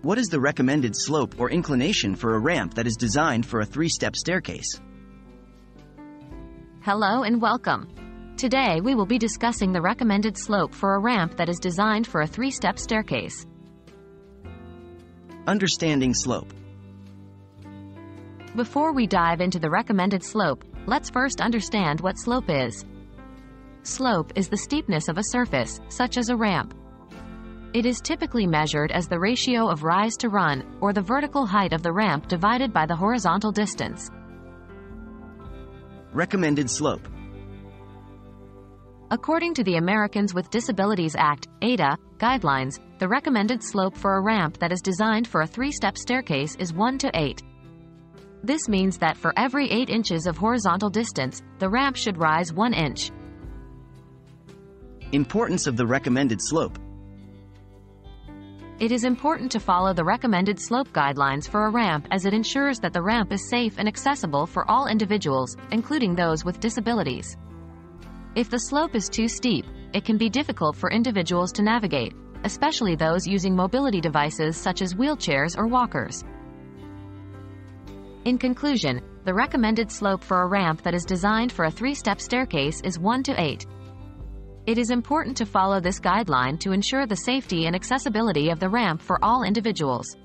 What is the recommended slope or inclination for a ramp that is designed for a 3-step staircase? Hello and welcome. Today we will be discussing the recommended slope for a ramp that is designed for a 3-step staircase. Understanding slope. Before we dive into the recommended slope, let's first understand what slope is. Slope is the steepness of a surface, such as a ramp. It is typically measured as the ratio of rise to run, or the vertical height of the ramp divided by the horizontal distance. Recommended slope. According to the Americans with Disabilities Act, ADA, guidelines, the recommended slope for a ramp that is designed for a 3-step staircase is 1 to 8. This means that for every 8 inches of horizontal distance, the ramp should rise 1 inch. Importance of the recommended slope. It is important to follow the recommended slope guidelines for a ramp as it ensures that the ramp is safe and accessible for all individuals, including those with disabilities. If the slope is too steep, it can be difficult for individuals to navigate, especially those using mobility devices such as wheelchairs or walkers. In conclusion, the recommended slope for a ramp that is designed for a 3-step staircase is 1 to 8. It is important to follow this guideline to ensure the safety and accessibility of the ramp for all individuals.